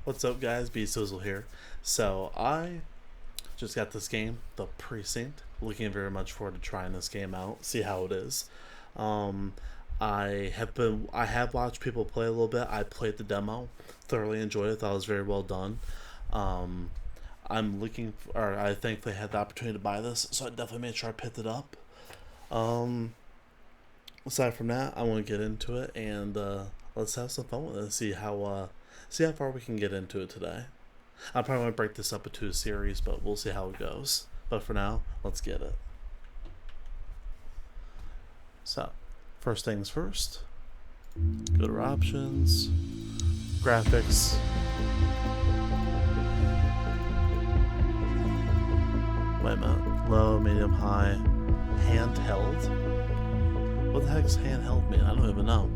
What's up, guys? B Sizzle here. So I just got this game, the Precinct. Looking very much forward to trying this game out, see how it is. Um, I have watched people play a little bit. I played the demo, thoroughly enjoyed it. Thought it was very well done. Um, I thankfully had the opportunity to buy this, so I definitely made sure I picked it up. Um, Aside from that, I want to get into it and let's have some fun with it. See how far we can get into it today. I probably want to break this up into a series, but we'll see how it goes. But for now, let's get it. So, first things first. Go to options, graphics. Wait a minute. Low, medium, high, handheld. What the heck does handheld mean? I don't even know.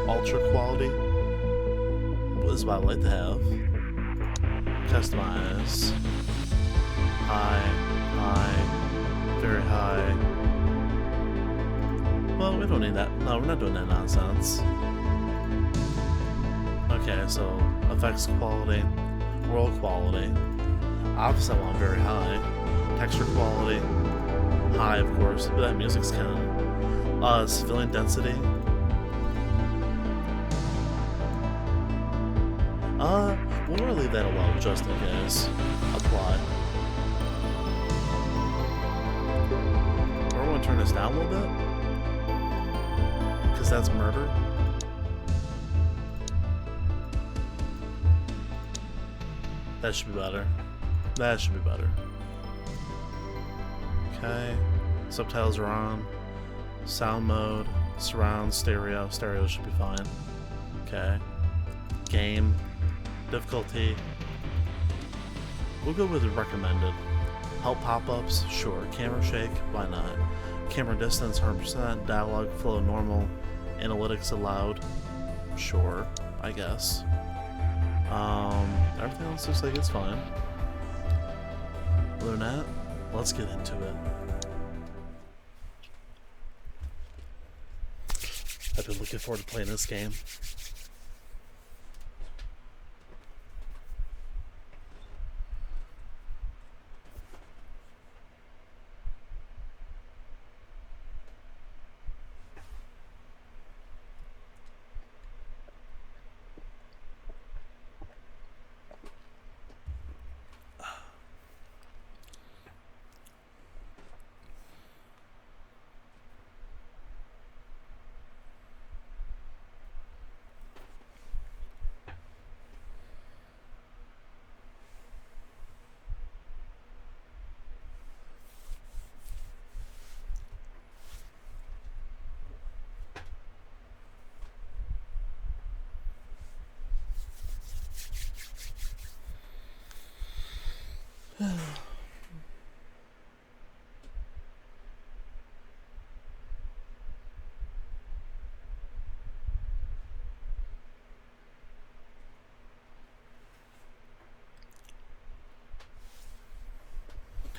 Ultra quality is what I like to have. Customize. High, high, very high. Well, we don't need that. No, we're not doing that nonsense. Okay, so effects quality, world quality. Obviously, I want very high. Texture quality, high, of course. But that music's kind of. Civilian density. We'll really leave that alone just in case. Apply. Or we're gonna turn this down a little bit. Because that's murder. That should be better. That should be better. Okay. Subtitles are on. Sound mode. Surround, stereo. Stereo should be fine. Okay. Game. Difficulty. We'll go with the recommended. Help pop-ups? Sure. Camera shake? Why not? Camera distance 100%. Dialogue flow normal. Analytics allowed? Sure. I guess. Everything else looks like it's fine. Other than that, let's get into it. I've been looking forward to playing this game.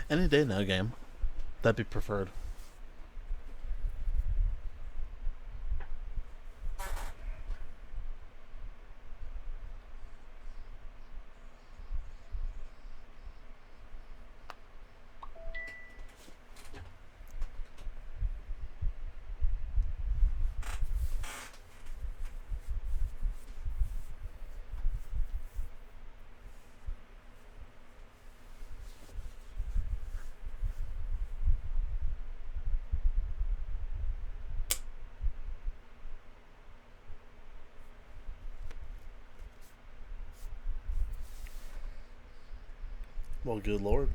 Any day now, game. That'd be preferred. Well, good lord.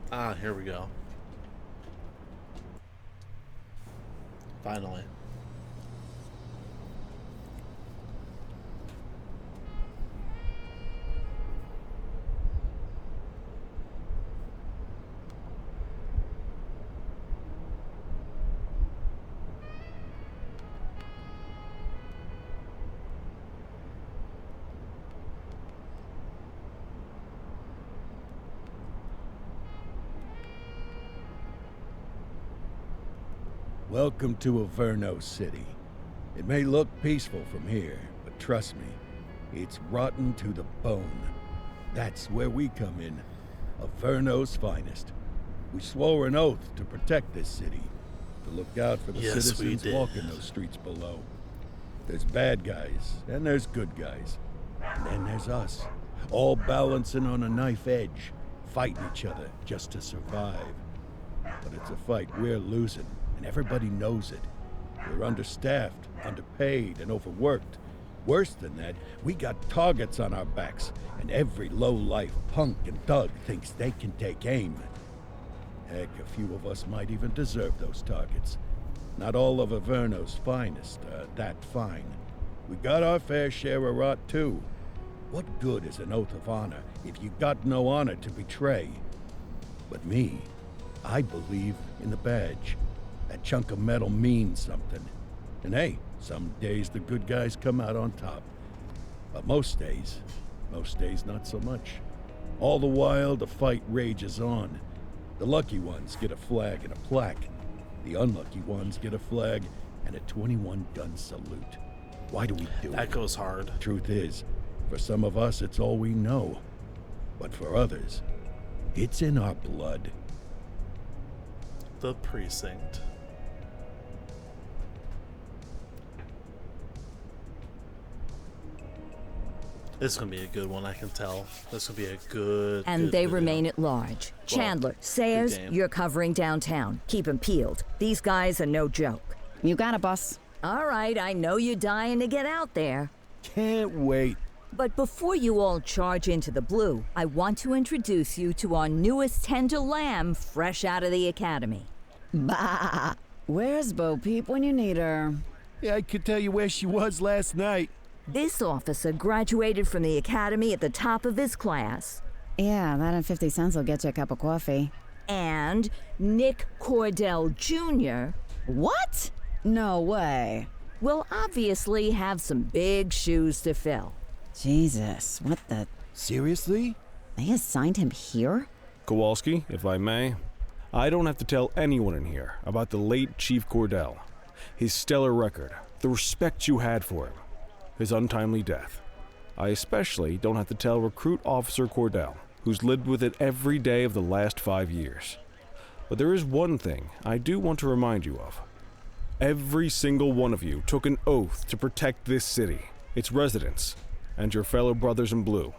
Ah, here we go. Finally. Welcome to Averno City. It may look peaceful from here, but trust me, it's rotten to the bone. That's where we come in. Averno's finest. We swore an oath to protect this city, to look out for the citizens walking those streets below. There's bad guys, and there's good guys. And then there's us, all balancing on a knife edge, fighting each other just to survive. But it's a fight we're losing, and everybody knows it. We're understaffed, underpaid, and overworked. Worse than that, we got targets on our backs, and every low-life punk and thug thinks they can take aim. Heck, a few of us might even deserve those targets. Not all of Averno's finest are that fine. We got our fair share of rot, too. What good is an oath of honor if you got no honor to betray? But me, I believe in the badge. That chunk of metal means something. And hey, some days the good guys come out on top. But most days not so much. All the while, the fight rages on. The lucky ones get a flag and a plaque. The unlucky ones get a flag and a 21-gun salute. Why do we do it? That goes hard. Truth is, for some of us, it's all we know. But for others, it's in our blood. The Precinct. This is going to be a good one, I can tell. This will be a good And they video. remain at large. Chandler, Sayers, you're covering downtown. Keep 'em peeled. These guys are no joke. You got it, boss. All right, I know you're dying to get out there. Can't wait. But before you all charge into the blue, I want to introduce you to our newest tender lamb fresh out of the academy. Bah! Where's Bo Peep when you need her? Yeah, I could tell you where she was last night. This officer graduated from the academy at the top of his class. Yeah, that and 50 cents will get you a cup of coffee. And Nick Cordell Jr. What? No way. will obviously have some big shoes to fill. Jesus, what the... Seriously? They assigned him here? Kowalski, if I may, I don't have to tell anyone in here about the late Chief Cordell, his stellar record, the respect you had for him, his untimely death. I especially don't have to tell Recruit Officer Cordell, who's lived with it every day of the last 5 years. But there is one thing I do want to remind you of. Every single one of you took an oath to protect this city, its residents, and your fellow brothers in blue.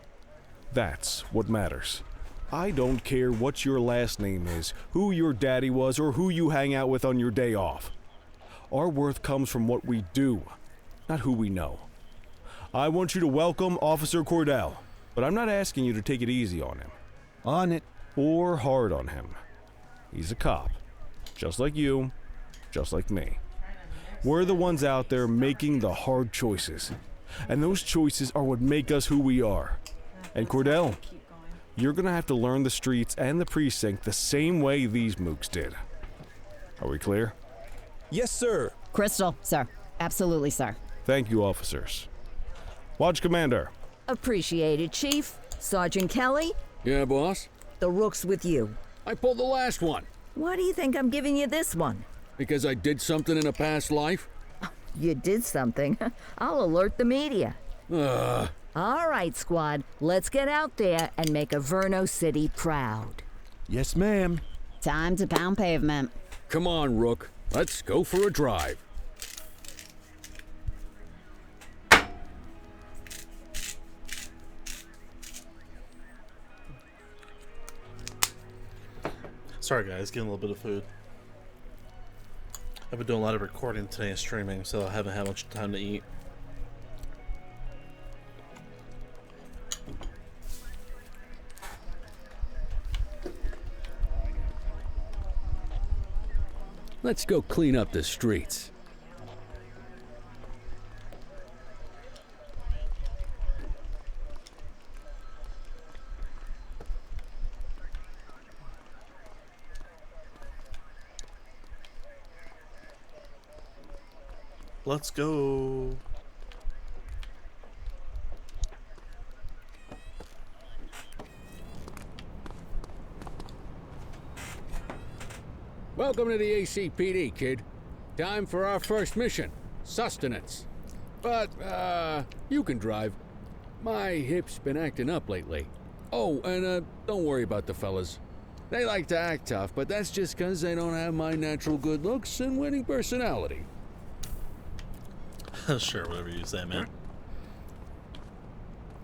That's what matters. I don't care what your last name is, who your daddy was, or who you hang out with on your day off. Our worth comes from what we do, not who we know. I want you to welcome Officer Cordell, but I'm not asking you to take it easy on him. On it. Or hard on him. He's a cop, just like you, just like me. We're the ones out there making the hard choices, and those choices are what make us who we are. And Cordell, you're gonna have to learn the streets and the precinct the same way these mooks did. Are we clear? Yes, sir. Crystal, sir. Absolutely, sir. Thank you, officers. Watch Commander. Appreciated, Chief. Sergeant Kelly, Yeah, boss? the rook's with you. I pulled the last one Why do you think I'm giving you this one? because I did something in a past life. You did something. I'll alert the media. Ugh. All right, squad. Let's get out there and make Averno City proud. Yes, ma'am. Time to pound pavement. Come on, Rook. Let's go for a drive. Sorry guys, getting a little bit of food. I've been doing a lot of recording today and streaming, so I haven't had much time to eat. Let's go clean up the streets. Let's go. Welcome to the ACPD, kid. Time for our first mission, sustenance. But, you can drive. My hip's been acting up lately. Oh, and, don't worry about the fellas. They like to act tough, but that's just 'cause they don't have my natural good looks and winning personality. Sure, whatever you say, man.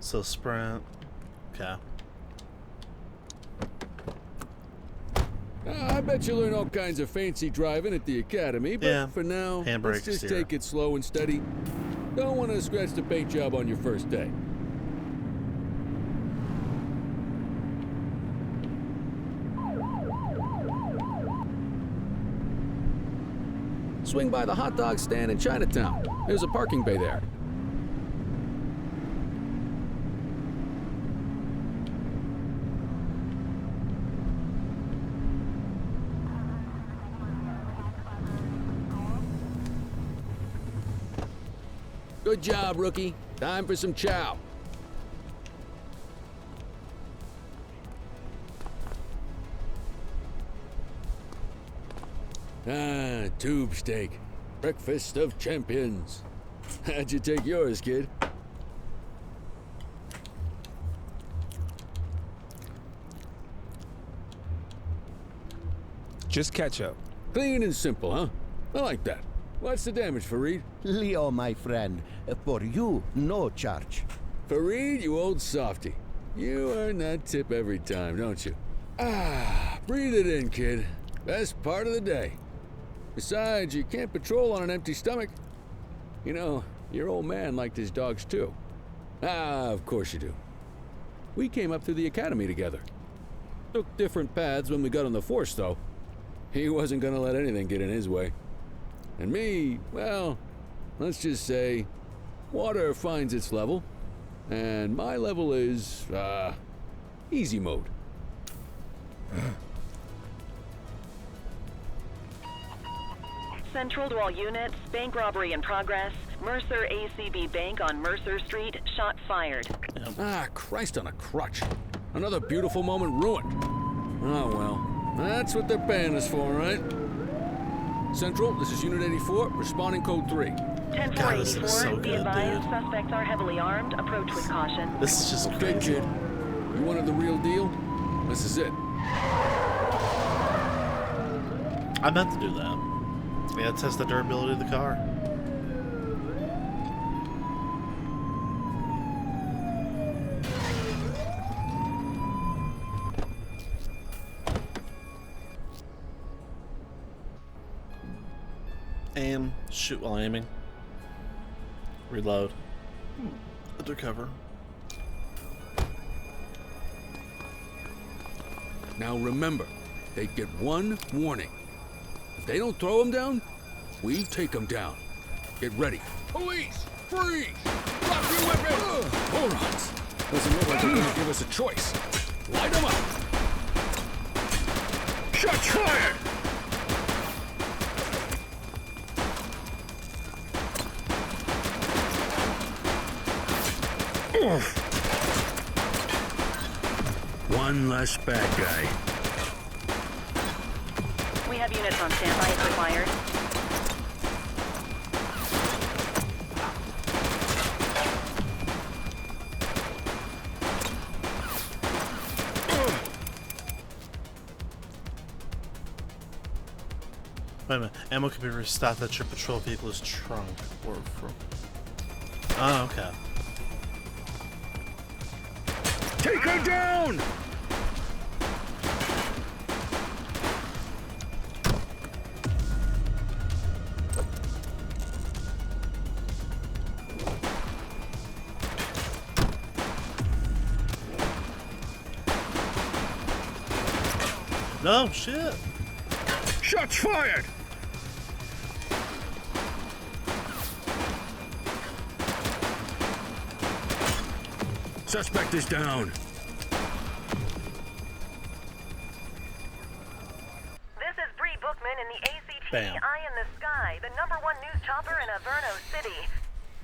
So sprint. Okay. I bet you learn all kinds of fancy driving at the academy, but Yeah. for now, Handbrake, let's just steer. take it slow and steady. Don't want to scratch the paint job on your first day. Swing by the hot dog stand in Chinatown. There's a parking bay there. Good job, rookie. Time for some chow. Ah, tube steak. Breakfast of champions. How'd you take yours, kid? Just ketchup. Clean and simple, huh? I like that. What's the damage, Fareed? Leo, my friend, for you, no charge. Fareed, you old softy. You earn that tip every time, don't you? Ah, breathe it in, kid. Best part of the day. Besides, you can't patrol on an empty stomach. You know, your old man liked his dogs too. Ah, of course you do. We came up through the academy together. Took different paths when we got on the force, though. He wasn't gonna let anything get in his way. And me, well, let's just say, water finds its level, and my level is, easy mode. Central to all units, bank robbery in progress. Mercer ACB Bank on Mercer Street, shots fired. Ah, Christ on a crutch. Another beautiful moment ruined. Oh well, that's what they're paying us for, right? Central, this is Unit 84, responding code 3. 10-484, this is so be good, advised, dude. suspects are heavily armed. Approach with caution. This is just Okay, crazy. kid. You wanted the real deal? This is it. I meant to do that. Yeah, test the durability of the car. Aim, shoot while aiming. Reload. Undercover. Now remember, they get one warning. If they don't throw them down, we take them down. Get ready. Police! Freeze! Drop your weapon! Morons! Doesn't look like they're gonna give us a choice. Light them up! Shots fired! One less bad guy. We have units on standby if required. Wait a minute. Ammo can be restocked at your patrol vehicle's trunk or from. Oh, okay. Take her down! No, shit. Shots fired! Suspect is down. This is Bree Bookman in the ACT Bam. Eye in the Sky, the #1 news chopper in Averno City.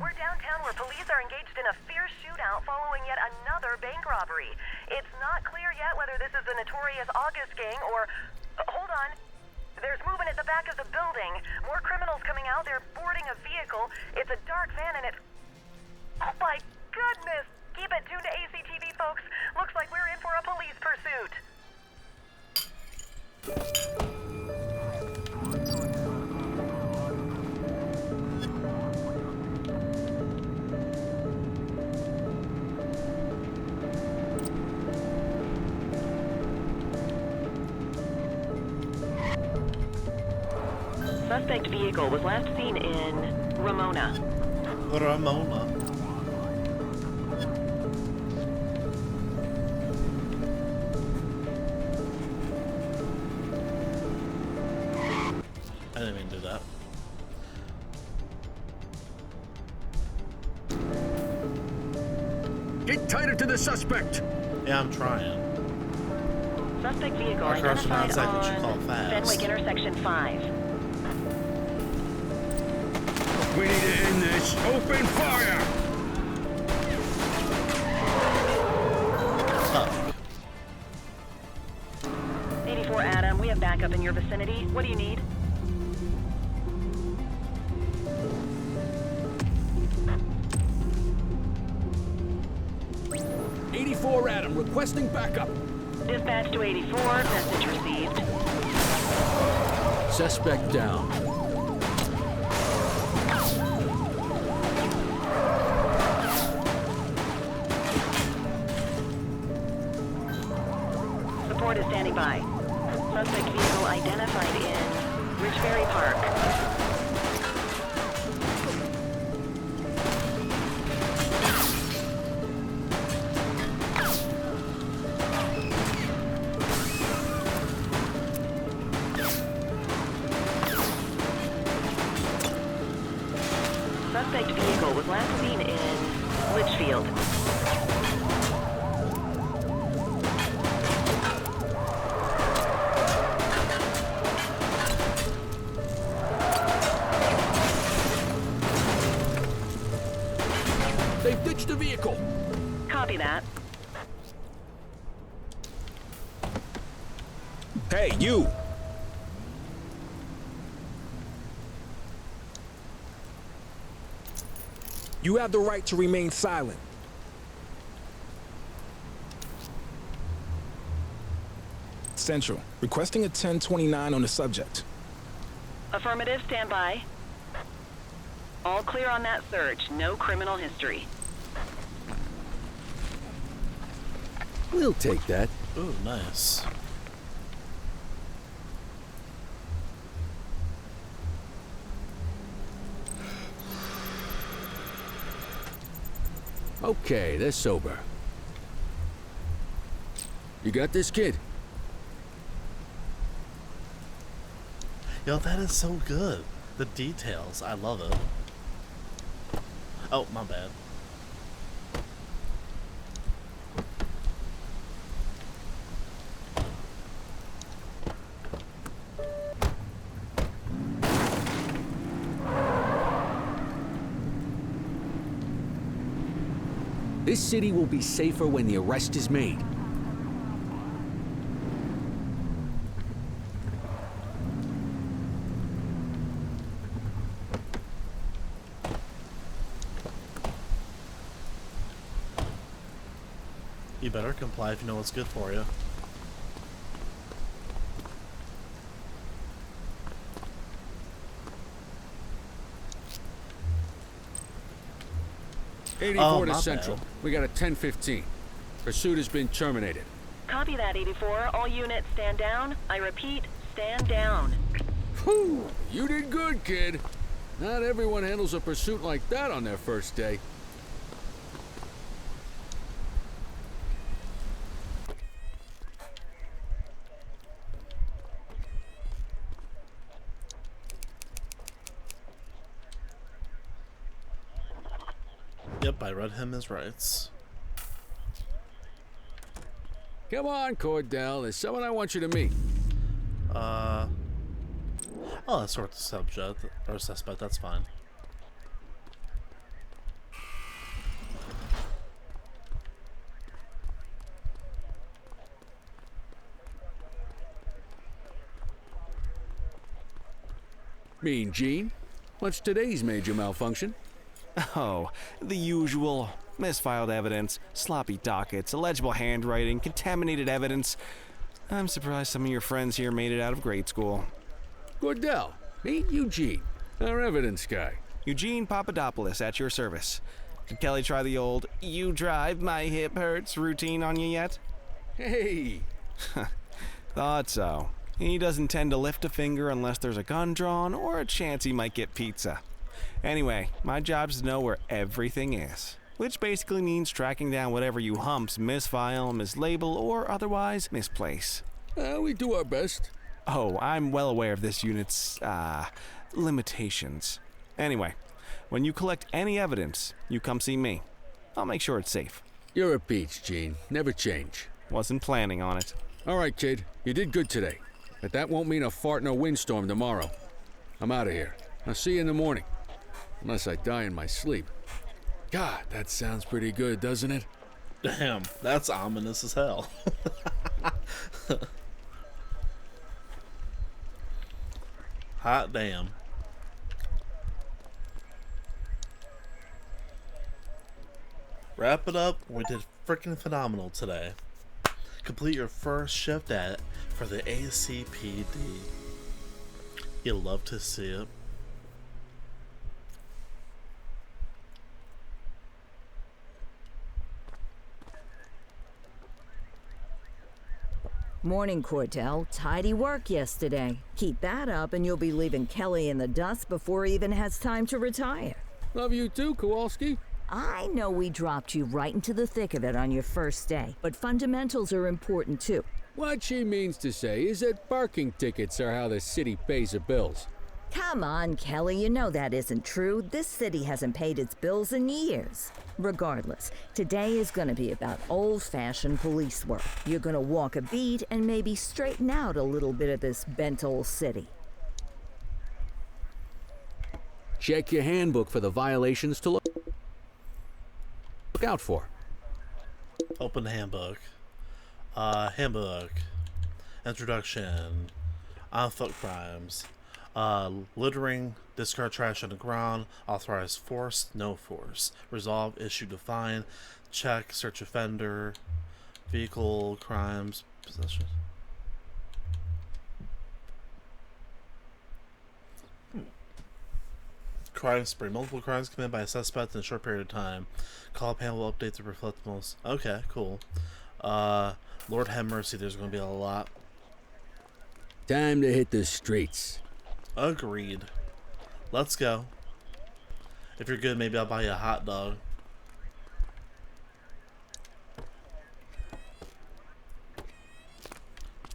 We're downtown where police are engaged in a fierce shootout following yet another bank robbery. It's not clear yet whether this is the notorious August gang or... hold on. There's movement at the back of the building. More criminals coming out. They're boarding a vehicle. It's a dark van and it... Oh my goodness! Keep it tuned to ACTV, folks. Looks like we're in for a police pursuit. Suspect vehicle was last seen in Ramona. Ramona. I didn't mean to do that. Get tighter to the suspect! Yeah, I'm trying. Suspect vehicle Our cars are not identified exactly what you call on fast. Fenwick intersection 5. We need to end this. Open fire! Tough. 84 Adam, we have backup in your vicinity. What do you need? Adam, requesting backup. Dispatch to 84, message received. Suspect down. Support is standing by. Suspect vehicle identified in Richberry Park. Suspect vehicle was last seen in Litchfield. They've ditched the vehicle. Copy that. Hey, you! You have the right to remain silent. Central, requesting a 1029 on the subject. Affirmative, stand by. All clear on that search. No criminal history. We'll take that. Ooh, nice. Okay, they're sober. You got this, kid? Yo, that is so good. The details, I love it. Oh, my bad. This city will be safer when the arrest is made. You better comply if you know what's good for you. Oh, 84 to my Central. bad. We got a 1015. Pursuit has been terminated. Copy that, 84. All units stand down. I repeat, stand down. Whew! You did good, kid. Not everyone handles a pursuit like that on their first day. Yep, I read him his rights. Come on, Cordell. There's someone I want you to meet. Oh, that's sort of subject or suspect. That's fine. Mean Gene, what's today's major malfunction? Oh, the usual. Misfiled evidence, sloppy dockets, illegible handwriting, contaminated evidence. I'm surprised some of your friends here made it out of grade school. Cordell, meet Eugene, our evidence guy. Eugene Papadopoulos at your service. Did Kelly try the old, "you drive, my hip hurts" routine on you yet? Hey! Thought so. He doesn't tend to lift a finger unless there's a gun drawn or a chance he might get pizza. Anyway, my job's to know where everything is, which basically means tracking down whatever you humps misfile, mislabel, or otherwise misplace. We do our best. Oh, I'm well aware of this unit's, limitations. Anyway, when you collect any evidence, you come see me. I'll make sure it's safe. You're a peach, Gene. Never change. Wasn't planning on it. All right, kid. You did good today. But that won't mean a fart in a windstorm tomorrow. I'm out of here. I'll see you in the morning. Unless I die in my sleep. God, that sounds pretty good, doesn't it? Damn, that's ominous as hell. Hot damn. Wrap it up. We did freaking phenomenal today. Complete your first shift at for the ACPD. You'll love to see it. Morning, Cordell. Tidy work yesterday. Keep that up and you'll be leaving Kelly in the dust before he even has time to retire. Love you too, Kowalski. I know we dropped you right into the thick of it on your first day, but fundamentals are important too. What she means to say is that parking tickets are how the city pays the bills. Come on, Kelly, you know that isn't true. This city hasn't paid its bills in years. Regardless, today is going to be about old-fashioned police work. You're going to walk a beat and maybe straighten out a little bit of this bent old city. Check your handbook for the violations to look out for. Open handbook. Handbook. Introduction. Unfuck crimes. Littering, discard trash on the ground, authorize force, no force, resolve, issue, define, check, search offender, vehicle, crimes, possession. Crime spree. Multiple crimes committed by a suspect in a short period of time. Call panel will update to reflect the most. Okay, cool. Lord have mercy, there's going to be a lot. Time to hit the streets. Agreed. Let's go. If you're good, maybe I'll buy you a hot dog.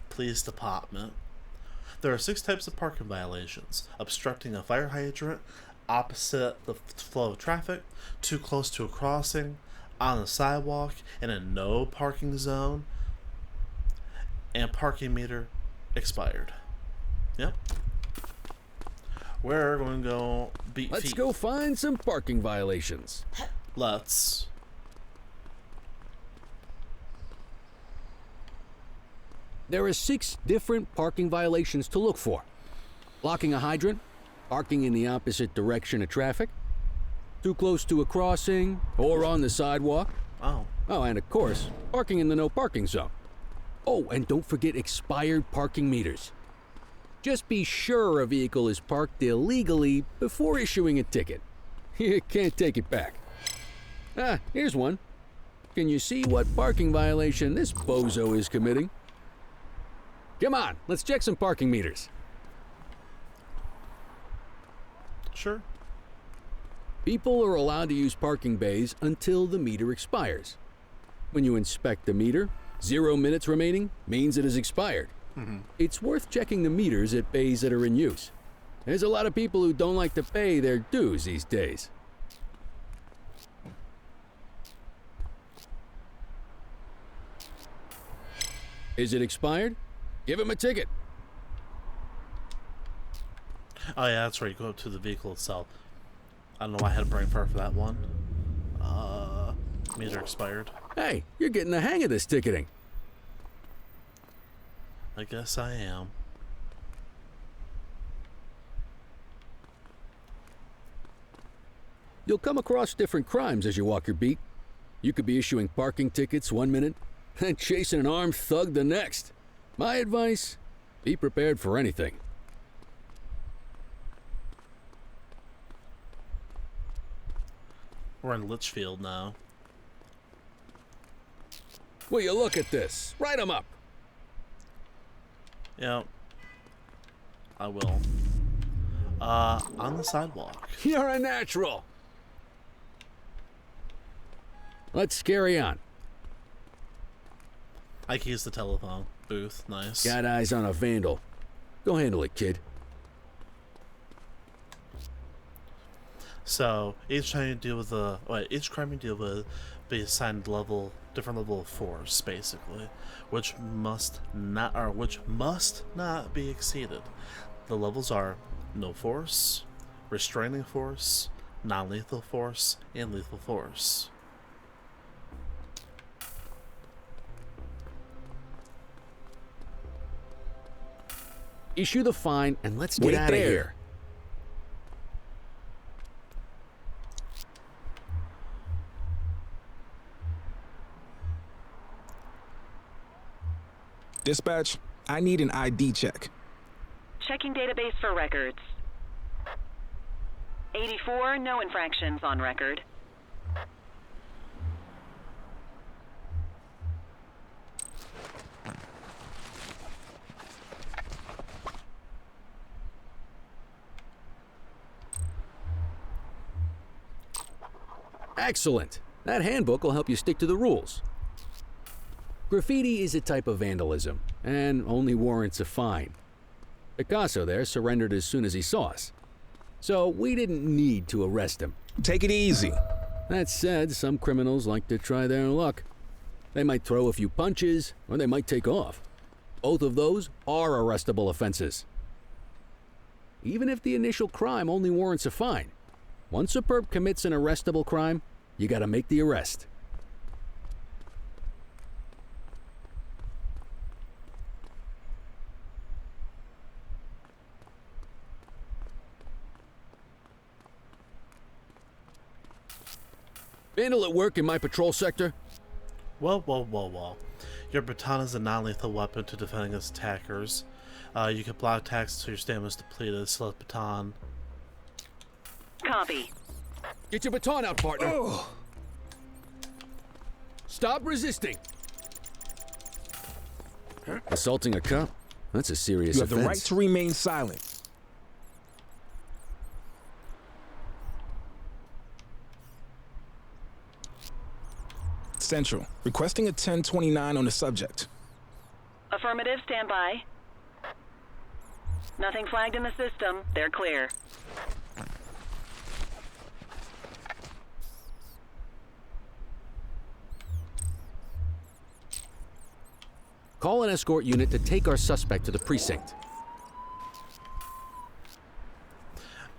Police department. There are 6 types of parking violations: obstructing a fire hydrant, opposite the flow of traffic, too close to a crossing, on a sidewalk, in a no parking zone, and parking meter expired. Yep. We're going to go beat Let's feet. go find some parking violations. Let's. There are 6 different parking violations to look for. Blocking a hydrant, parking in the opposite direction of traffic, too close to a crossing, or on the sidewalk. Oh. Oh, and of course, parking in the no parking zone. Oh, and don't forget expired parking meters. Just be sure a vehicle is parked illegally before issuing a ticket. You can't take it back. Ah, here's one. Can you see what parking violation this bozo is committing? Come on, let's check some parking meters. Sure. People are allowed to use parking bays until the meter expires. When you inspect the meter, 0 minutes remaining means it is expired. It's worth checking the meters at bays that are in use. There's a lot of people who don't like to pay their dues these days. Is it expired? Give him a ticket. Oh yeah, that's right. You go up to the vehicle itself. I don't know why I had a brain fart for that one. Meter expired. Hey, you're getting the hang of this ticketing. I guess I am. You'll come across different crimes as you walk your beat. You could be issuing parking tickets 1 minute and chasing an armed thug the next. My advice, be prepared for anything. We're in Litchfield now. Will you look at this? Write 'em up. Yep. I will. On the sidewalk. You're a natural. Let's carry on. I can use the telephone booth. Nice. Got eyes on a vandal. Go handle it, kid. So each time you deal with each crime you deal with be assigned different level of force, basically, which must not be exceeded. The levels are no force, restraining force, non-lethal force, and lethal force. Issue the fine and let's get out of here. Dispatch, I need an ID check. Checking database for records. 84, no infractions on record. Excellent. That handbook will help you stick to the rules. Graffiti is a type of vandalism, and only warrants a fine. Picasso there surrendered as soon as he saw us. So we didn't need to arrest him. Take it easy. That said, some criminals like to try their luck. They might throw a few punches, or they might take off. Both of those are arrestable offenses. Even if the initial crime only warrants a fine, once a perp commits an arrestable crime, you gotta make the arrest. Vandal at work in my patrol sector? Whoa. Your baton is a non-lethal weapon to defend against attackers. You can block attacks until your stamina is depleted. Select baton. Copy. Get your baton out, partner. Oh. Stop resisting. Assaulting a cop? That's a serious You offense. have the right to remain silent. Central, requesting a 1029 on the subject. Affirmative, stand by. Nothing flagged in the system. They're clear. Call an escort unit to take our suspect to the precinct.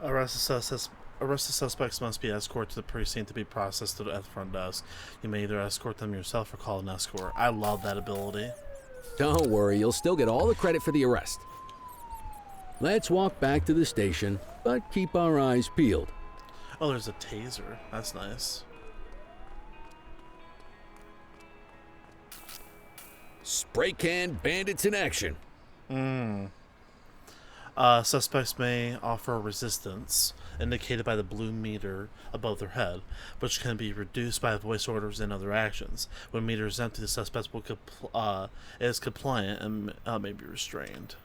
Arrest the suspects must be escorted to the precinct to be processed at the front desk. You may either escort them yourself or call an escort. I love that ability. Don't worry, you'll still get all the credit for the arrest. Let's walk back to the station, but keep our eyes peeled. Oh, there's a taser. That's nice. Spray can bandits in action. Suspects may offer resistance, indicated by the blue meter above their head, which can be reduced by voice orders and other actions. When meter is empty, the suspect is compliant and may be restrained.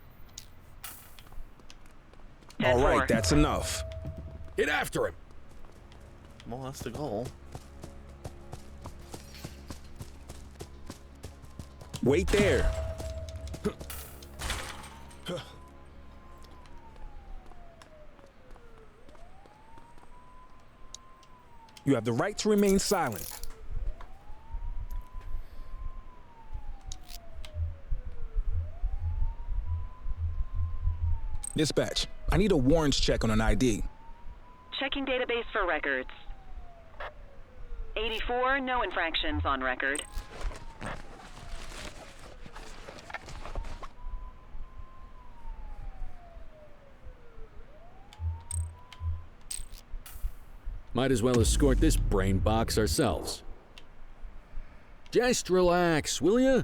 All right, that's enough. Get after him. Well, that's the goal. Wait there. You have the right to remain silent. Dispatch, I need a warrants check on an ID. Checking database for records. 84, no infractions on record. Might as well escort this brain box ourselves. Just relax, will ya?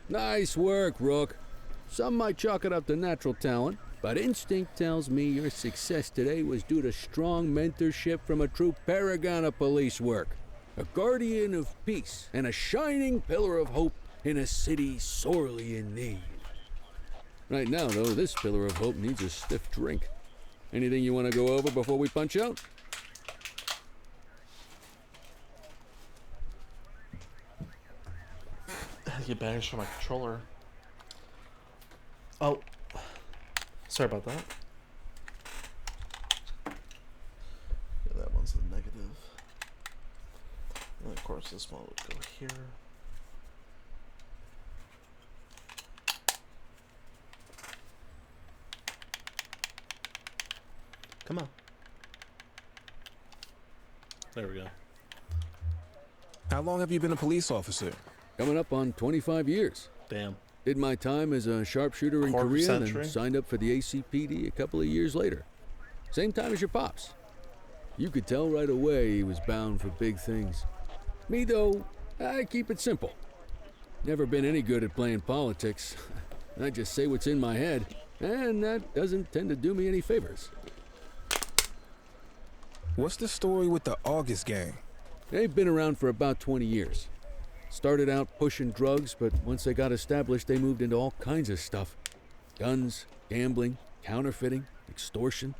Nice work, Rook. Some might chalk it up to natural talent, but instinct tells me your success today was due to strong mentorship from a true paragon of police work, a guardian of peace, and a shining pillar of hope in a city sorely in need. Right now, though, this pillar of hope needs a stiff drink. Anything you want to go over before we punch out? Get batteries for my controller. Oh, sorry about that. Yeah, that one's a negative. And of course, this one would go here. Come on. There we go. How long have you been a police officer? Coming up on 25 years. Damn. Did my time as a sharpshooter in Quarter Korea, century. then signed up for the ACPD a couple of years later. Same time as your pops. You could tell right away he was bound for big things. Me, though, I keep it simple. Never been any good at playing politics. I just say what's in my head, and that doesn't tend to do me any favors. What's the story with the August gang? They've been around for about 20 years. Started out pushing drugs, but once they got established, they moved into all kinds of stuff. Guns, gambling, counterfeiting, extortion.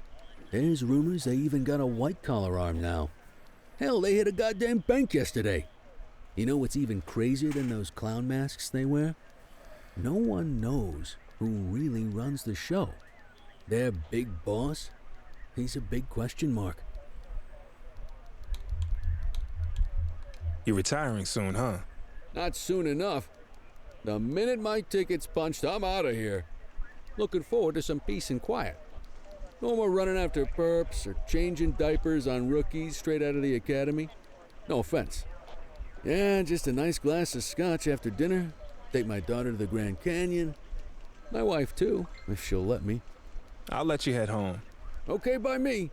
There's rumors they even got a white-collar arm now. Hell, they hit a goddamn bank yesterday. You know what's even crazier than those clown masks they wear? No one knows who really runs the show. Their big boss, he's a big question mark. You're retiring soon, huh? Not soon enough. The minute my ticket's punched, I'm out of here. Looking forward to some peace and quiet. No more running after perps or changing diapers on rookies straight out of the academy. No offense. Yeah, just a nice glass of scotch after dinner. Take my daughter to the Grand Canyon. My wife, too, if she'll let me. I'll let you head home. Okay by me.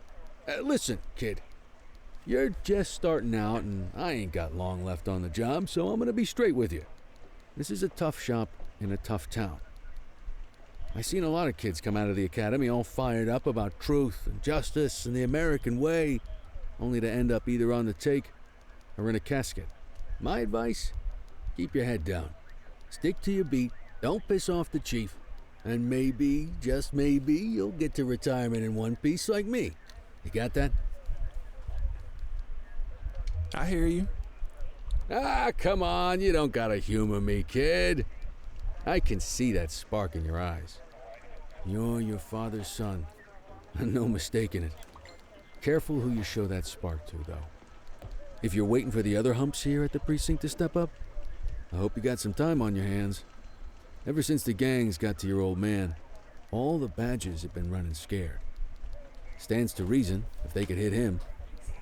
Listen, kid. You're just starting out, and I ain't got long left on the job, so I'm gonna be straight with you. This is a tough shop in a tough town. I seen a lot of kids come out of the academy all fired up about truth and justice and the American way, only to end up either on the take or in a casket. My advice? Keep your head down. Stick to your beat, don't piss off the chief, and maybe, just maybe, you'll get to retirement in one piece like me. You got that? I hear you. Ah, come on, you don't gotta humor me, kid. I can see that spark in your eyes. You're your father's son. No mistaking it. Careful who you show that spark to, though. If you're waiting for the other humps here at the precinct to step up, I hope you got some time on your hands. Ever since the gangs got to your old man, all the badges have been running scared. Stands to reason, if they could hit him,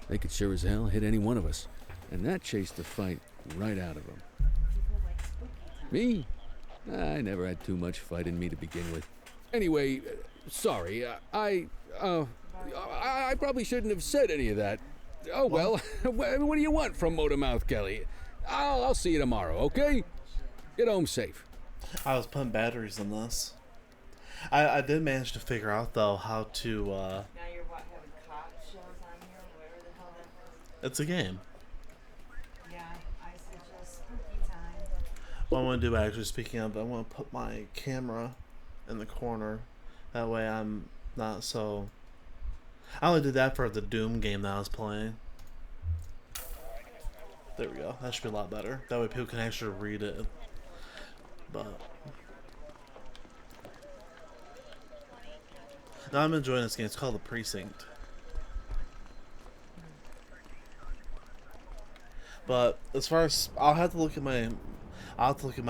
they could sure as hell hit any one of us. And that chased the fight right out of them. Me? I never had too much fight in me to begin with. Anyway, sorry, I probably shouldn't have said any of that. Oh well, what do you want from Motormouth Kelly? I'll see you tomorrow, okay? Get home safe. I was putting batteries in this. I did manage to figure out, though, how to, Now you're what, having cop shows on here, whatever the hell that was? it's a game. Yeah, I suggest spooky time. What I want to do, actually, speaking of, I want to put my camera in the corner. That way I'm not so... I only did that for the Doom game that I was playing. There we go. That should be a lot better. That way people can actually read it. But... No, I'm enjoying this game. It's called the Precinct. But as far as I'll have to look at my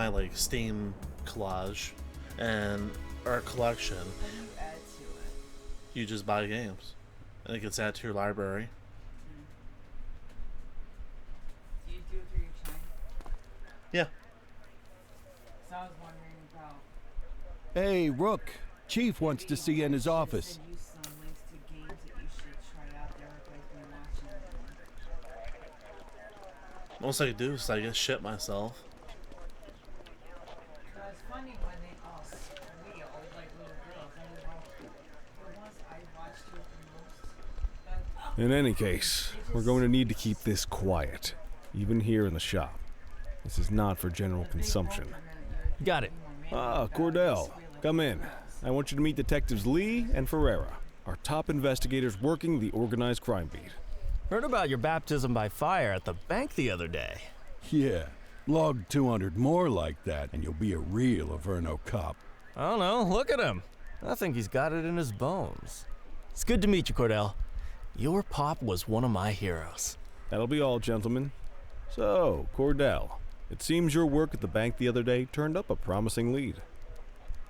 like Steam collage and or collection. How do you add to it? You just buy games, and it gets added to your library. Do you do it through your China? Yeah. So I was wondering about. Hey, Rook. Chief wants to see you in his office. Send you some links to games that you should try out there if you've been watching them. Most I could do is I guess shit myself. So it's funny when they all squeal like little girls. I was all, the ones I watched with the most. In any case, we're going to need to keep this quiet, even here in the shop. This is not for general consumption. Got it. Ah, Cordell, come in. I want you to meet Detectives Lee and Ferreira, our top investigators working the organized crime beat. Heard about your baptism by fire at the bank the other day. Yeah, log 200 more like that, and you'll be a real Averno cop. I don't know, look at him. I think he's got it in his bones. It's good to meet you, Cordell. Your pop was one of my heroes. That'll be all, gentlemen. So, Cordell, it seems your work at the bank the other day turned up a promising lead.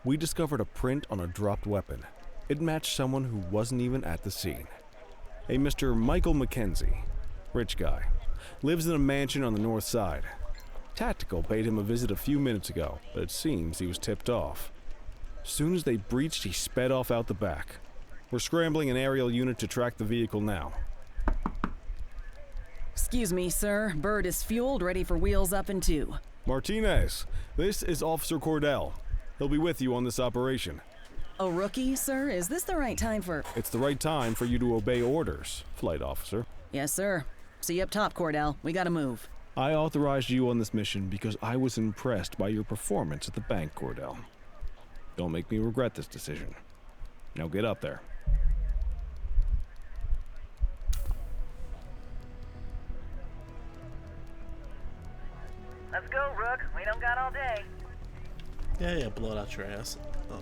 We discovered a print on a dropped weapon. It matched someone who wasn't even at the scene. A Mr. Michael McKenzie, rich guy, lives in a mansion on the north side. Tactical paid him a visit a few minutes ago, but it seems he was tipped off. As soon as they breached, he sped off out the back. We're scrambling an aerial unit to track the vehicle now. Excuse me, sir. Bird is fueled, ready for wheels up in 2. Martinez, this is Officer Cordell. He'll be with you on this operation. A rookie, sir? Is this the right time for... It's the right time for you to obey orders, flight officer. Yes, sir. See you up top, Cordell. We gotta move. I authorized you on this mission because I was impressed by your performance at the bank, Cordell. Don't make me regret this decision. Now get up there. Let's go, Rook. We don't got all day. Yeah, blow it out your ass. Oh.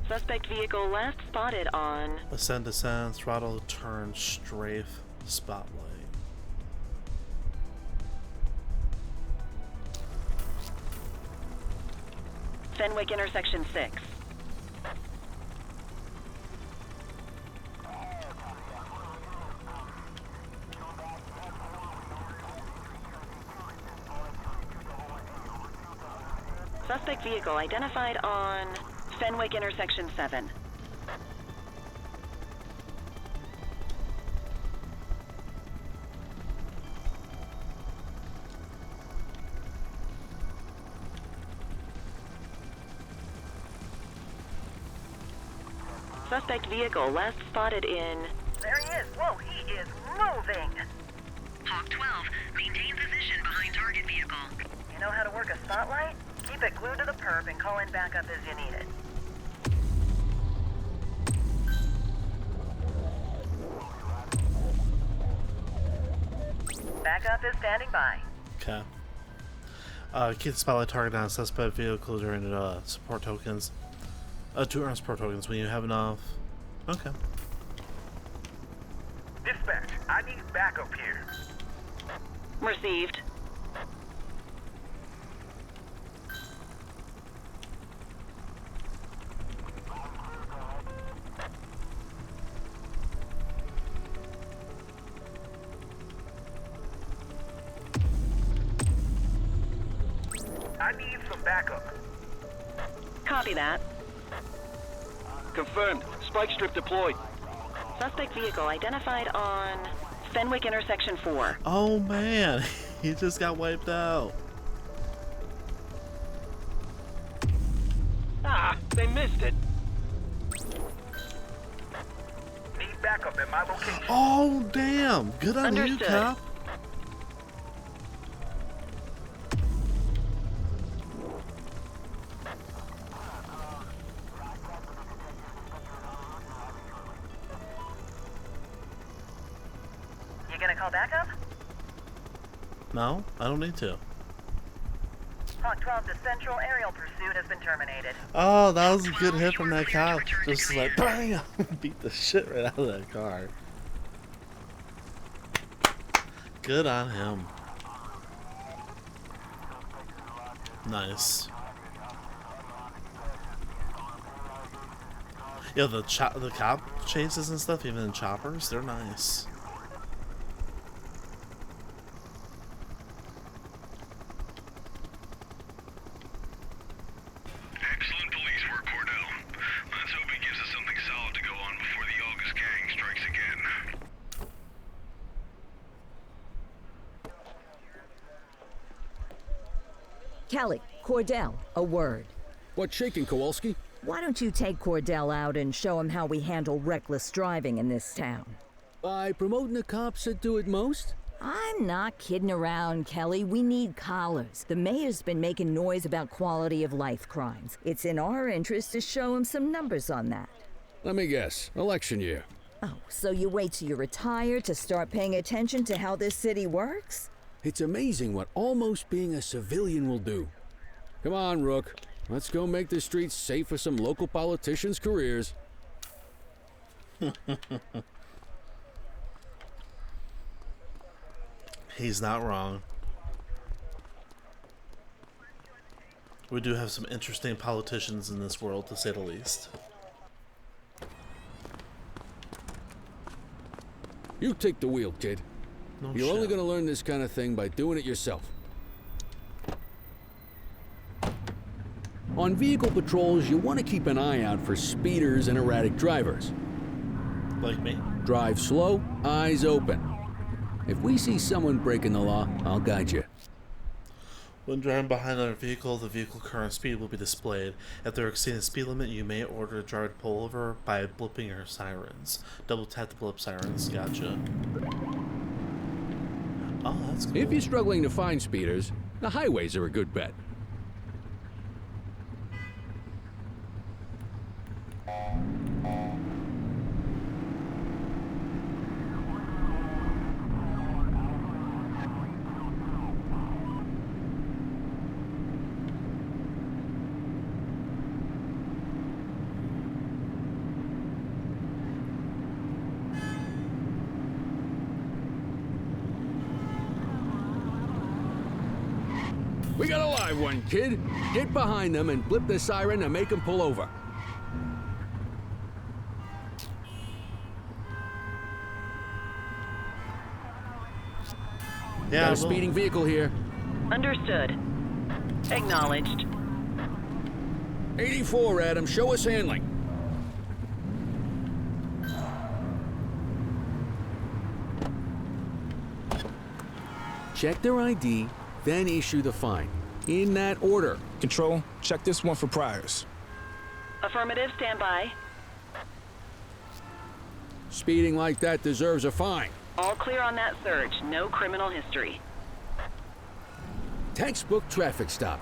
Suspect vehicle last spotted on Ascend, descend, throttle, turn, strafe, spotlight. Fenwick intersection 6. Suspect vehicle identified on Fenwick intersection 7. Suspect vehicle last spotted in... There he is. Whoa, he is moving. Hawk 12, maintain position behind target vehicle. You know how to work a spotlight? Keep it glued to the perp and call in backup as you need it. Backup is standing by. Okay. Keep the spotlight target on suspect vehicle during support tokens. 2 earn support tokens when you have enough. Okay. Dispatch, I need backup here. Received. I need some backup. Copy that. Confirmed. Spike strip deployed. Suspect vehicle identified on Fenwick intersection 4. Oh man, he just got wiped out. Ah, they missed it. Need backup at my location. Oh damn, good on you, Understood. cop. gonna call backup? No, I don't need to. Hawk 12 to Central, aerial pursuit has been terminated. Oh, that was a good hit from that cop. Just like, bang! Beat the shit right out of that car. Good on him. Nice. Yeah, the cop chases and stuff, even in choppers, they're nice. Excellent police work, Cordell. Let's hope it gives us something solid to go on before the August gang strikes again. Kelly, Cordell, a word. What's shaking, Kowalski? Why don't you take Cordell out and show him how we handle reckless driving in this town? By promoting the cops that do it most? I'm not kidding around, Kelly. We need collars. The mayor's been making noise about quality of life crimes. It's in our interest to show him some numbers on that. Let me guess. Election year. Oh, so you wait till you retire to start paying attention to how this city works? It's amazing what almost being a civilian will do. Come on, Rook. Let's go make the streets safe for some local politicians' careers. He's not wrong. We do have some interesting politicians in this world, to say the least. You take the wheel, kid. No You're shit. only going to learn this kind of thing by doing it yourself. On vehicle patrols, you want to keep an eye out for speeders and erratic drivers. Like me? Drive slow, eyes open. If we see someone breaking the law, I'll guide you. When driving behind another vehicle, the vehicle current speed will be displayed. If they're exceeding the speed limit, you may order a driver to pull over by blipping your sirens. Double tap the blip sirens. Gotcha. Oh, that's cool. If you're struggling to find speeders, the highways are a good bet. We got a live one, kid. Get behind them and blip the siren to make them pull over. Yeah, got a speeding vehicle here. Understood. Acknowledged. 84, Adam. Show us handling. Check their ID, then issue the fine. In that order. Control, check this one for priors. Affirmative, stand by. Speeding like that deserves a fine. All clear on that search. No criminal history. Textbook traffic stop.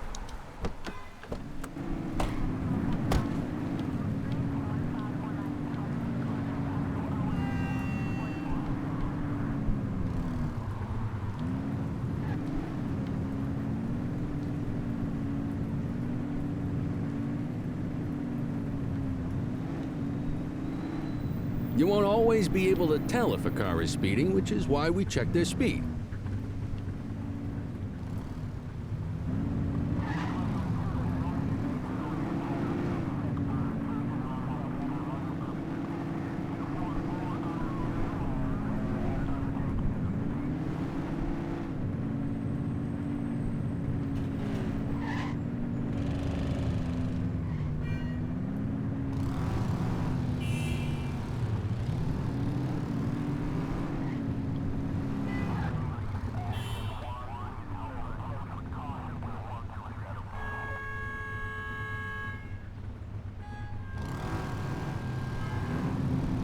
You won't always be able to tell if a car is speeding, which is why we check their speed.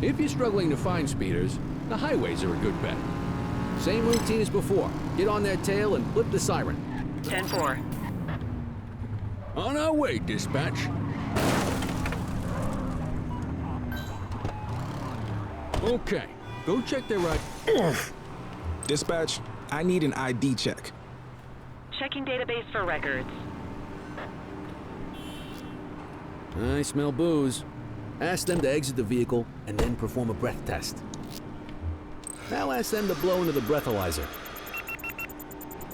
If you're struggling to find speeders, the highways are a good bet. Same routine as before. Get on their tail and blip the siren. 10-4. On our way, dispatch. Okay, go check their right. Dispatch, I need an ID check. Checking database for records. I smell booze. Ask them to exit the vehicle and then perform a breath test. Now ask them to blow into the breathalyzer.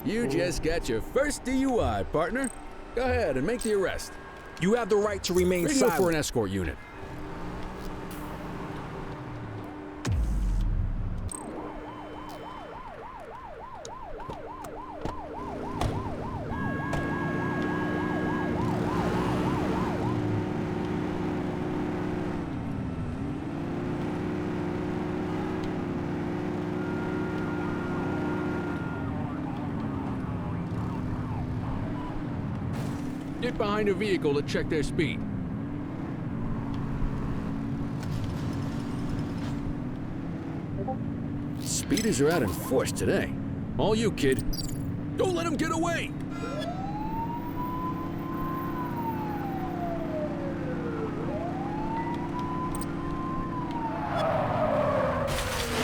You just got your first DUI, partner. Go ahead and make the arrest. You have the right to remain Radio silent. for an escort unit. Get behind a vehicle to check their speed. Speeders are out in force today. All you, kid. Don't let them get away!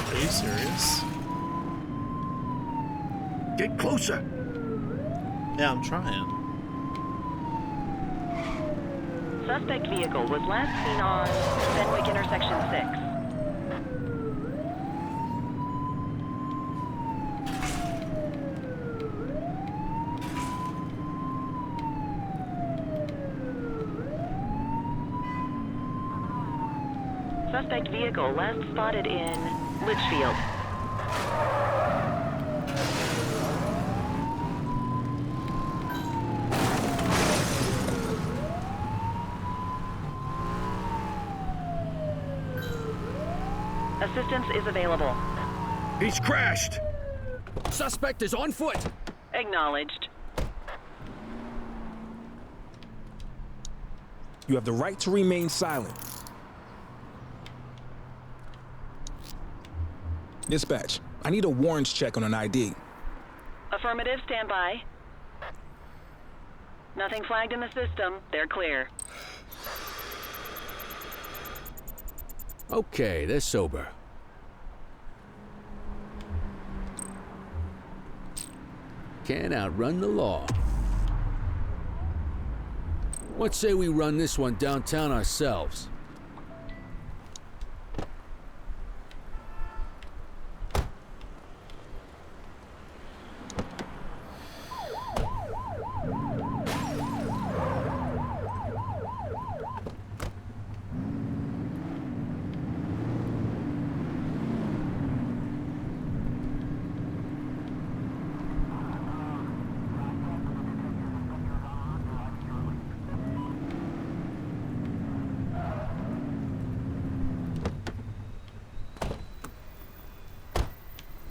Are you serious? Get closer. Yeah, I'm trying. Suspect vehicle was last seen on Fenwick Intersection 6. Suspect vehicle last spotted in Litchfield. Assistance is available. He's crashed! Suspect is on foot! Acknowledged. You have the right to remain silent. Dispatch, I need a warrants check on an ID. Affirmative, stand by. Nothing flagged in the system. They're clear. Okay, they're sober. Can't outrun the law. What say we run this one downtown ourselves?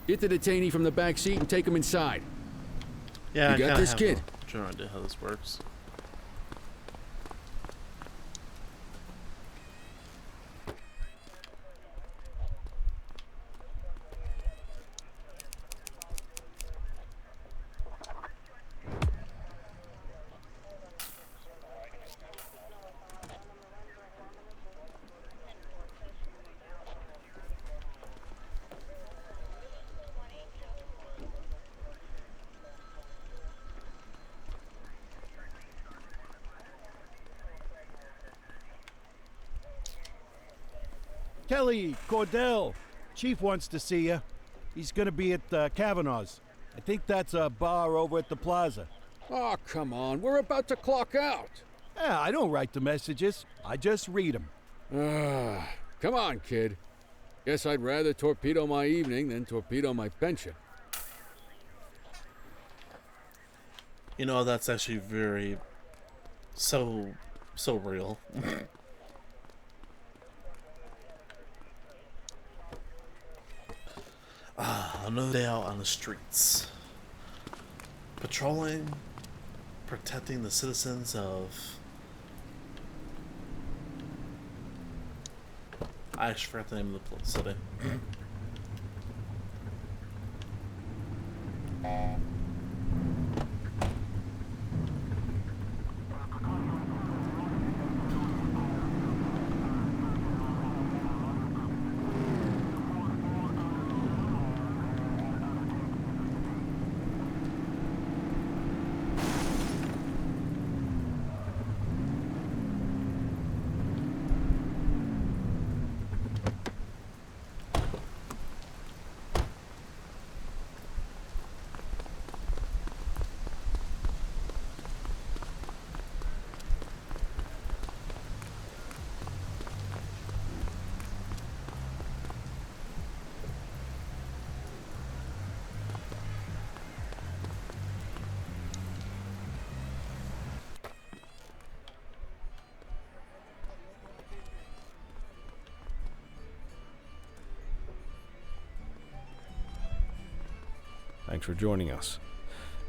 Get the detainee from the back seat and take him inside. Yeah, You got this, kid? I'm trying to idea how this works. Kelly, Cordell, Chief wants to see you. He's gonna be at Kavanaugh's. I think that's a bar over at the plaza. Oh, come on. We're about to clock out. Yeah, I don't write the messages. I just read them. Come on, kid. Guess I'd rather torpedo my evening than torpedo my pension. You know, that's actually very... so real. Another day out on the streets. Patrolling, protecting the citizens of... I actually forgot the name of the city. Thanks for joining us.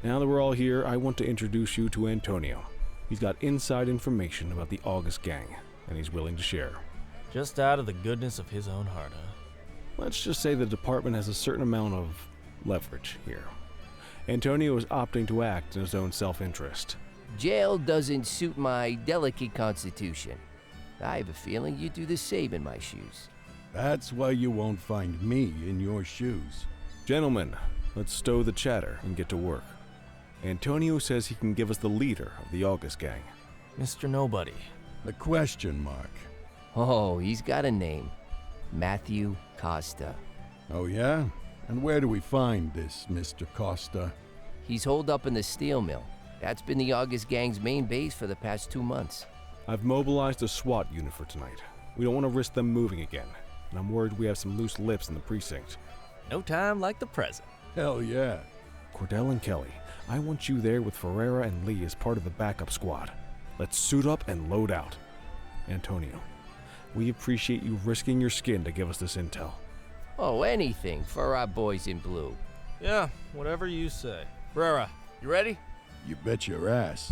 Now that we're all here, I want to introduce you to Antonio. He's got inside information about the August gang, and he's willing to share. Just out of the goodness of his own heart, huh? Let's just say the department has a certain amount of leverage here. Antonio is opting to act in his own self-interest. Jail doesn't suit my delicate constitution. I have a feeling you'd do the same in my shoes. That's why you won't find me in your shoes. Gentlemen, let's stow the chatter and get to work. Antonio says he can give us the leader of the August gang. Mr. Nobody. The question mark. Oh, he's got a name. Matthew Costa. Oh yeah? And where do we find this Mr. Costa? He's holed up in the steel mill. That's been the August gang's main base for the past 2 months. I've mobilized a SWAT unit for tonight. We don't want to risk them moving again, and I'm worried we have some loose lips in the precinct. No time like the present. Hell yeah. Cordell and Kelly, I want you there with Ferreira and Lee as part of the backup squad. Let's suit up and load out. Antonio, we appreciate you risking your skin to give us this intel. Oh, anything for our boys in blue. Yeah, whatever you say. Brera, you ready? You bet your ass.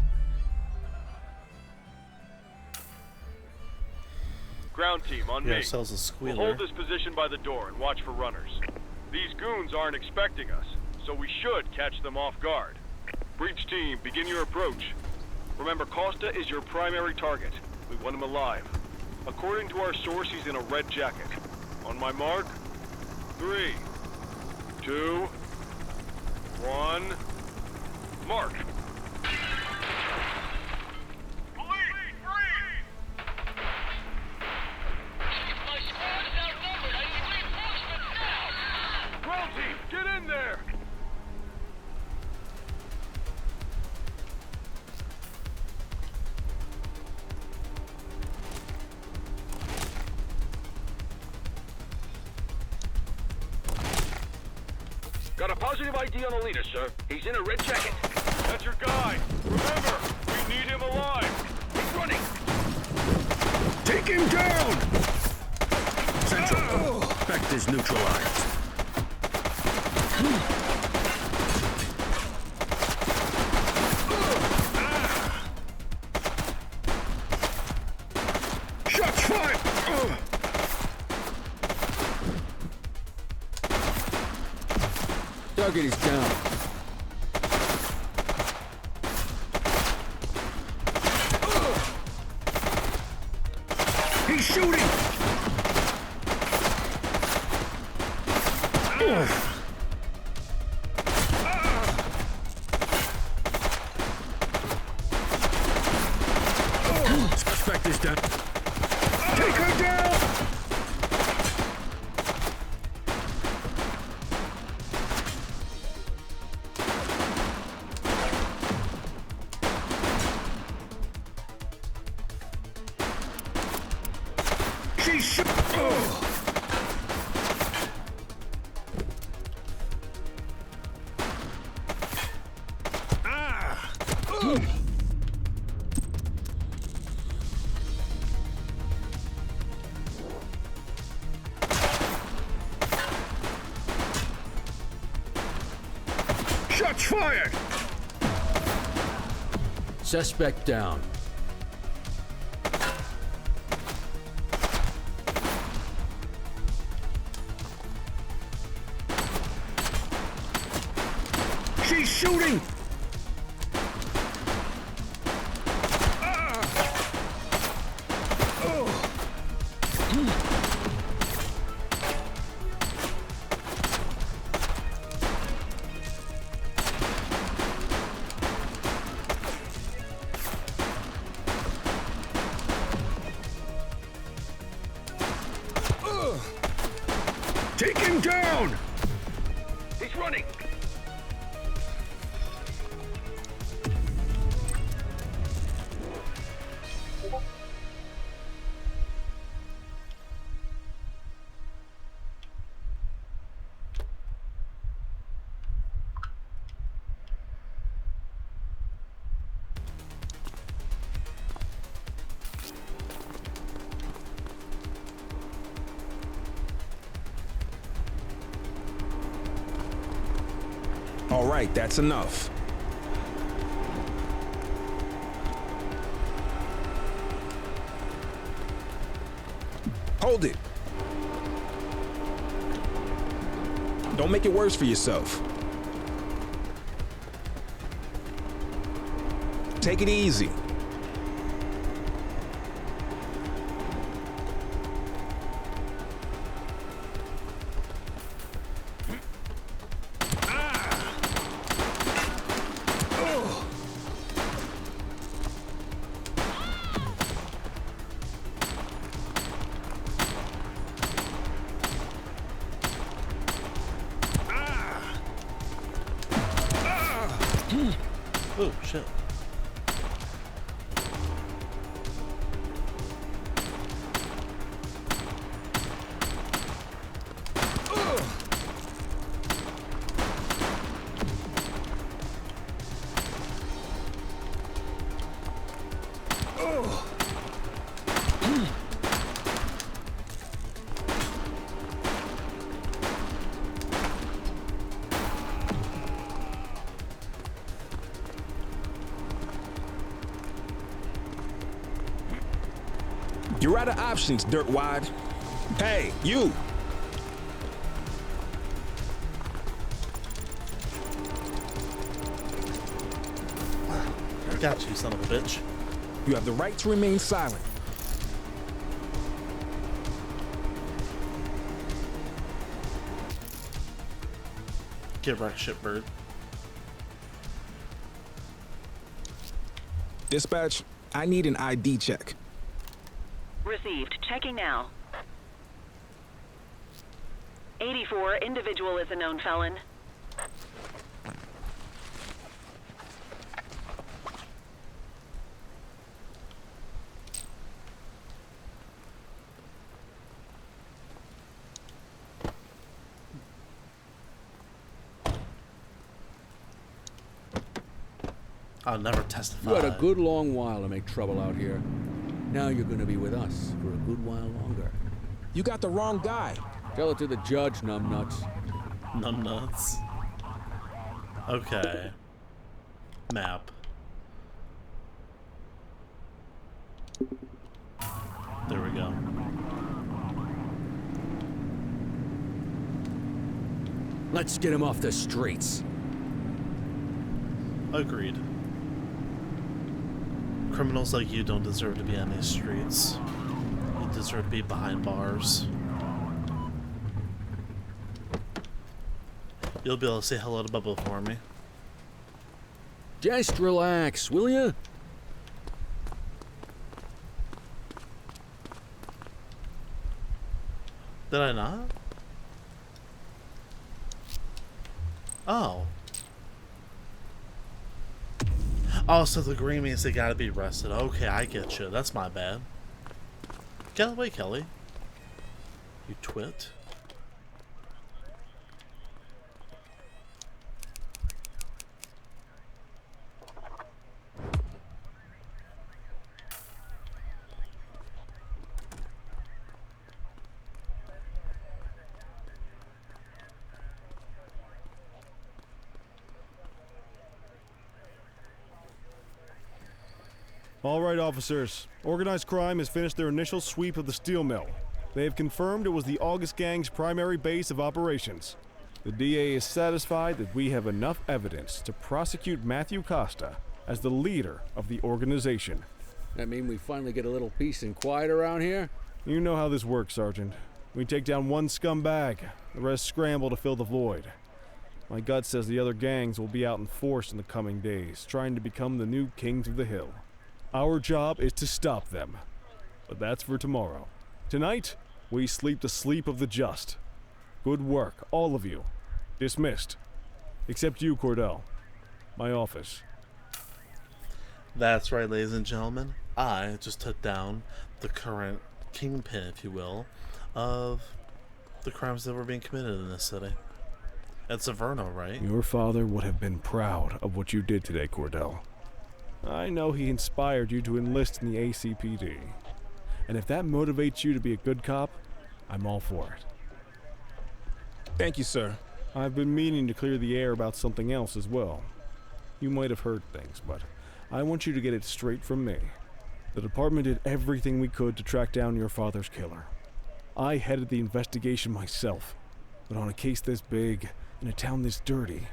Ground team, on me. ourselves a We'll squealer. hold this position by the door and watch for runners. These goons aren't expecting us, so we should catch them off guard. Breach team, begin your approach. Remember, Costa is your primary target. We want him alive. According to our source, he's in a red jacket. On my mark, 3, 2, 1, mark. Ground team, get in there! Got a positive ID on the leader, sir. He's in a red jacket. That's your guy. Remember, we need him alive. He's running. Take him down! Central, effect is neutralized. Shots fired! Target is down. He's shooting! Suspect is dead. Take her down! She's shot! Shots fired! Suspect down. She's shooting! Take him down! He's running. All right, that's enough. Hold it. Don't make it worse for yourself. Take it easy. Oh, shit. You're out of options, dirtwad. Hey, you! Got you, son of a bitch. You have the right to remain silent. Get wrecked, shitbird. Dispatch, I need an ID check. Received. Checking now. 84, individual is a known felon. I'll never testify. You had a good long while to make trouble out here. Now you're gonna be with us for a good while longer. You got the wrong guy. Tell it to the judge, numbnuts. Numbnuts. Okay. Map. There we go. Let's get him off the streets. Agreed. Criminals like you don't deserve to be on these streets. You deserve to be behind bars. You'll be able to say hello to Bubba for me. Just relax, will ya? Did I not? Oh. Oh, so the green means they gotta be arrested. Okay, I get you. That's my bad. Get away, Kelly. You twit. All right, officers. Organized crime has finished their initial sweep of the steel mill. They have confirmed it was the August Gang's primary base of operations. The DA is satisfied that we have enough evidence to prosecute Matthew Costa as the leader of the organization. That mean we finally get a little peace and quiet around here? You know how this works, Sergeant. We take down one scumbag, the rest scramble to fill the void. My gut says the other gangs will be out in force in the coming days, trying to become the new kings of the hill. Our job is to stop them, but that's for tomorrow. Tonight, we sleep the sleep of the just. Good work, all of you. Dismissed. Except you, Cordell. My office. That's right, ladies and gentlemen. I just took down the current kingpin, if you will, of the crimes that were being committed in this city. It's Averno, right? Your father would have been proud of what you did today, Cordell. I know he inspired you to enlist in the ACPD. And if that motivates you to be a good cop, I'm all for it. Thank you, sir. I've been meaning to clear the air about something else as well. You might have heard things, but I want you to get it straight from me. The department did everything we could to track down your father's killer. I headed the investigation myself, but on a case this big, in a town this dirty,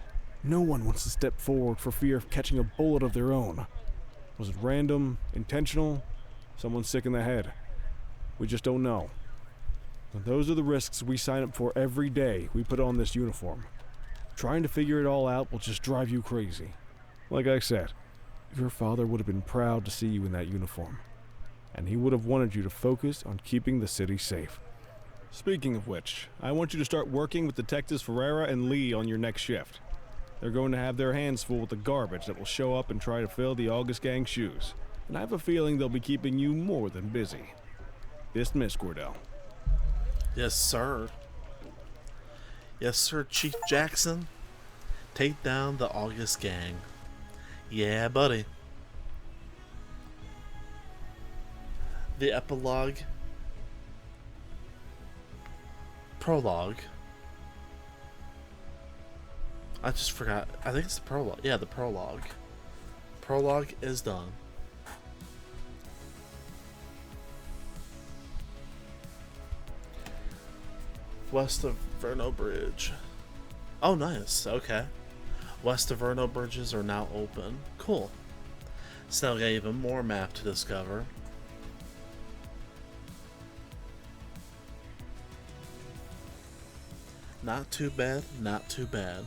no one wants to step forward for fear of catching a bullet of their own. Was it random, intentional, someone sick in the head? We just don't know. And those are the risks we sign up for every day we put on this uniform. Trying to figure it all out will just drive you crazy. Like I said, your father would have been proud to see you in that uniform, and he would have wanted you to focus on keeping the city safe. Speaking of which, I want you to start working with Detectives Ferreira and Lee on your next shift. They're going to have their hands full with the garbage that will show up and try to fill the August Gang's shoes, and I have a feeling they'll be keeping you more than busy. Dismiss, Cordell. Yes, sir. Yes, sir, Chief Jackson. Take down the August Gang. Yeah, buddy. The epilogue. Prologue. I just forgot. I think it's the prologue. Yeah, the prologue. Prologue is done. West of Averno Bridge. Oh, nice. Okay. West of Averno bridges are now open. Cool. So now we got even more map to discover. Not too bad, not too bad.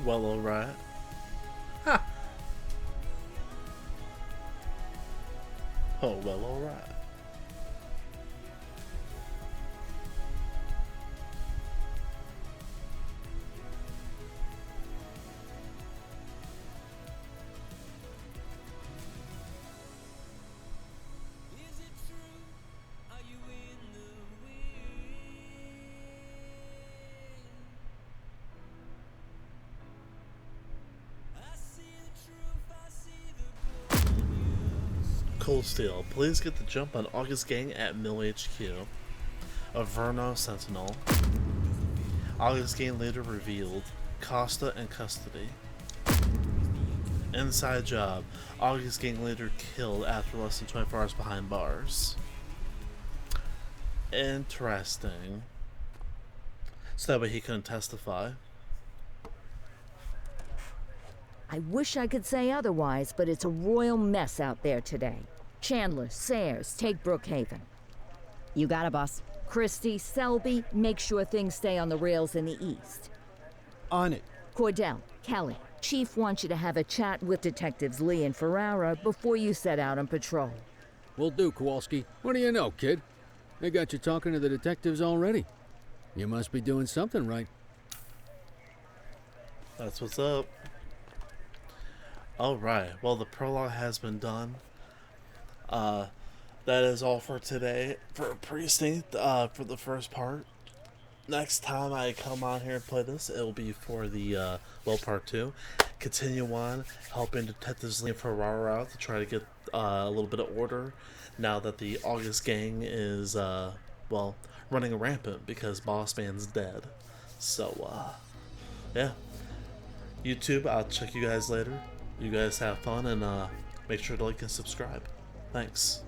Well, alright. Ha! Oh, well, alright. Cold Steel. Please get the jump on August Gang at Mill HQ. Averno Sentinel. August Gang leader revealed. Costa in custody. Inside job. August Gang leader killed after less than 24 hours behind bars. Interesting. So that way he couldn't testify. I wish I could say otherwise, but it's a royal mess out there today. Chandler, Sayers, take Brookhaven. You got it, boss. Christie, Selby, make sure things stay on the rails in the east. On it. Cordell, Kelly, Chief wants you to have a chat with Detectives Lee and Ferrara before you set out on patrol. Will do, Kowalski. What do you know, kid? They got you talking to the detectives already. You must be doing something right. That's what's up. Alright, well, the prologue has been done. That is all for today for Precinct, for the first part. Next time I come on here and play this, it will be for the, part 2. Continue on helping Detectives Lee and Ferrara out to try to get a little bit of order now that the August Gang is, running rampant because Boss Man's dead. So, yeah. YouTube, I'll check you guys later. You guys have fun and make sure to like and subscribe. Thanks.